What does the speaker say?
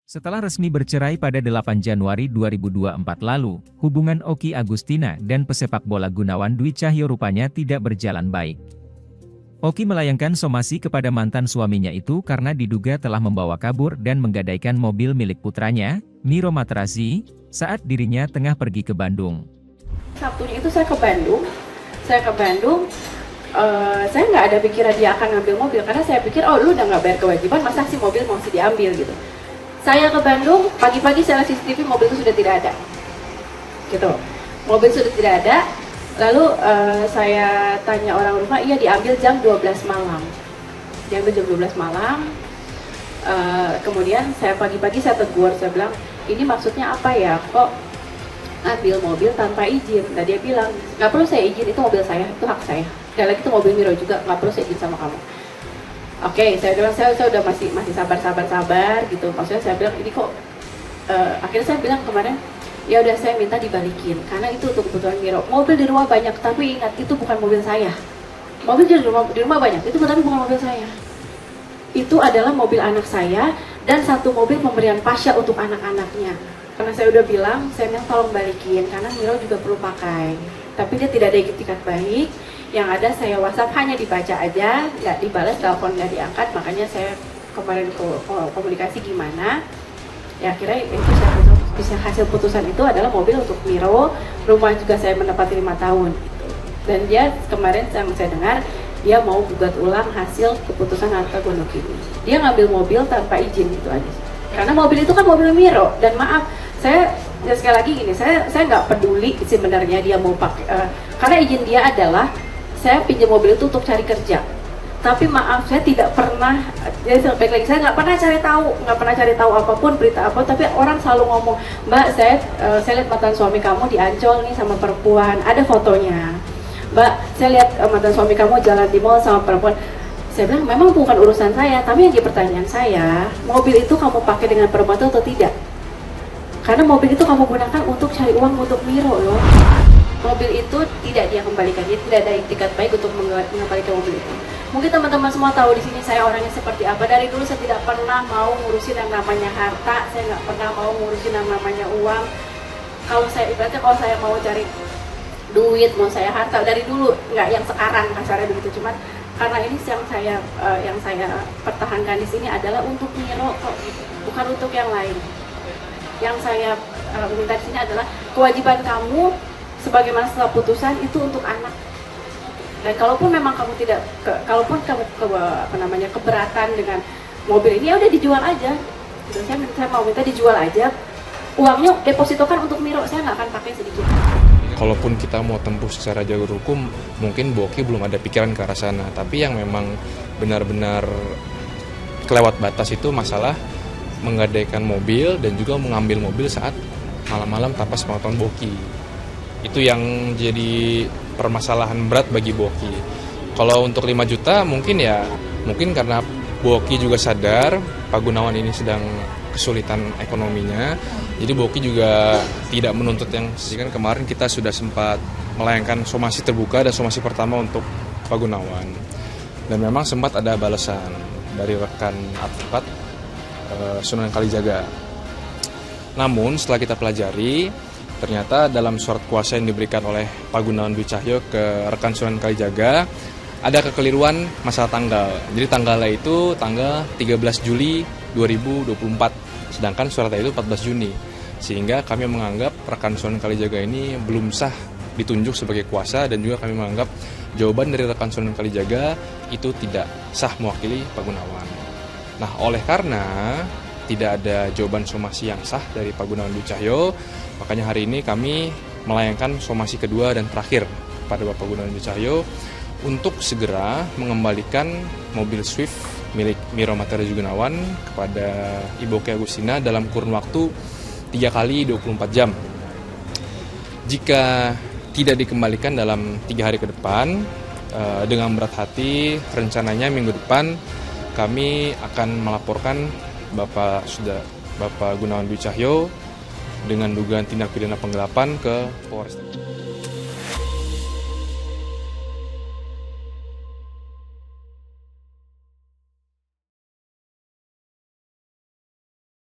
Setelah resmi bercerai pada 8 Januari 2024 lalu, hubungan Okky Agustina dan pesepak bola Gunawan Dwi Cahyo rupanya tidak berjalan baik. Okky melayangkan somasi kepada mantan suaminya itu karena diduga telah membawa kabur dan menggadaikan mobil milik putranya, Miro Matrazi, saat dirinya tengah pergi ke Bandung. Sabtunya itu saya ke Bandung, saya nggak ada pikiran dia akan ngambil mobil karena saya pikir, oh lu udah nggak bayar kewajiban, masa sih mobil masih diambil gitu. Saya ke Bandung, pagi-pagi saya lihat CCTV, mobil itu sudah tidak ada. Gitu. Mobil sudah tidak ada. Lalu saya tanya orang rumah, iya diambil jam 12 malam. Diambil jam 12 malam. Kemudian saya pagi-pagi saya tegur, saya bilang, ini maksudnya apa ya? Kok ambil mobil tanpa izin? Nah dia bilang, nggak perlu saya izin, itu mobil saya, itu hak saya. Dan lagi itu mobil Miro juga, nggak perlu saya izin sama kamu. Oke, saya bilang saya udah masih sabar gitu. Maksudnya saya bilang ini kok akhirnya saya bilang kemarin, ya udah saya minta dibalikin karena itu untuk kebutuhan Miro. Mobil di rumah banyak, tapi ingat itu bukan mobil saya. Mobil di rumah banyak, itu tapi bukan mobil saya. Itu adalah mobil anak saya dan satu mobil pemberian Pasha untuk anak-anaknya. Karena saya udah bilang, saya bilang tolong balikin karena Miro juga perlu pakai. Tapi dia tidak ada etikat baik. Yang ada saya WhatsApp hanya dibaca aja, nggak dibalas, telepon nggak diangkat, makanya saya kemarin komunikasi gimana. Ya akhirnya itu bisa hasil putusan itu adalah mobil untuk Miro, rumah juga saya menepati 5 tahun. Gitu. Dan dia kemarin saya dengar dia mau gugat ulang hasil keputusan harta gondok ini. Dia ngambil mobil tanpa izin itu aja. Karena mobil itu kan mobil Miro dan maaf saya ya sekali lagi gini, saya nggak peduli sebenarnya dia mau pakai karena izin dia adalah saya pinjam mobil itu untuk cari kerja. Tapi maaf, saya tidak pernah, jadi baik lagi, saya nggak pernah cari tahu apapun, berita apa, tapi orang selalu ngomong, Mbak, saya lihat mantan suami kamu di Ancol nih sama perempuan, ada fotonya. Mbak, saya lihat mantan suami kamu jalan di mall sama perempuan. Saya bilang, memang bukan urusan saya, tapi yang jadi pertanyaan saya, mobil itu kamu pakai dengan perempuan itu atau tidak? Karena mobil itu kamu gunakan untuk cari uang untuk Miro loh. Mobil itu tidak dia kembalikan, dia tidak ada etikat baik untuk mengembalikan mobil itu. Mungkin teman-teman semua tahu di sini saya orangnya seperti apa. Dari dulu saya tidak pernah mau ngurusin yang namanya harta, saya nggak pernah mau ngurusin yang namanya uang. Kalau saya ibaratnya kalau saya mau cari duit, mau saya harta dari dulu, nggak yang sekarang kasarnya begitu. Cuman karena ini yang saya pertahankan di sini adalah untuk Miro kok, bukan untuk yang lain. Yang saya minta di sini adalah kewajiban kamu sebagaimana setelah putusan itu untuk anak. Dan kalaupun memang kamu keberatan dengan mobil ini, ya udah dijual aja. Gitu. Saya mau minta dijual aja. Uangnya depositokan untuk Miro, saya nggak akan pakai sedikit. Kalaupun kita mau tempuh secara jalur hukum, mungkin Okky belum ada pikiran ke arah sana. Tapi yang memang benar-benar kelewat batas itu masalah menggadaikan mobil dan juga mengambil mobil saat malam-malam tanpa sepengetahuan Okky. Itu yang jadi permasalahan berat bagi Okky. Kalau untuk 5 juta mungkin karena Okky juga sadar Pak Gunawan ini sedang kesulitan ekonominya. Jadi Okky juga tidak menuntut yang kan kemarin kita sudah sempat melayangkan somasi terbuka dan somasi pertama untuk Pak Gunawan. Dan memang sempat ada balasan dari rekan advokat Sunan Kalijaga. Namun setelah kita pelajari, ternyata dalam surat kuasa yang diberikan oleh Pak Gunawan Dwi Cahyo ke rekan Sunan Kalijaga ada kekeliruan masalah tanggal. Jadi tanggalnya itu tanggal 13 Juli 2024, sedangkan suratnya itu 14 Juni. Sehingga kami menganggap rekan Sunan Kalijaga ini belum sah ditunjuk sebagai kuasa dan juga kami menganggap jawaban dari rekan Sunan Kalijaga itu tidak sah mewakili Pak Gunawan. Nah, oleh karena tidak ada jawaban somasi yang sah dari Pak Gunawan Dwi Cahyo, makanya hari ini kami melayangkan somasi kedua dan terakhir pada Bapak Gunawan Dwi Cahyo untuk segera mengembalikan mobil Swift milik Miro Matrazi Gunawan kepada Ibu Okky Agustina dalam kurun waktu 3 kali 24 jam. Jika tidak dikembalikan dalam 3 hari ke depan, dengan berat hati rencananya minggu depan kami akan melaporkan Bapak Gunawan Dwi Cahyo dengan dugaan tindak pidana penggelapan ke Polres.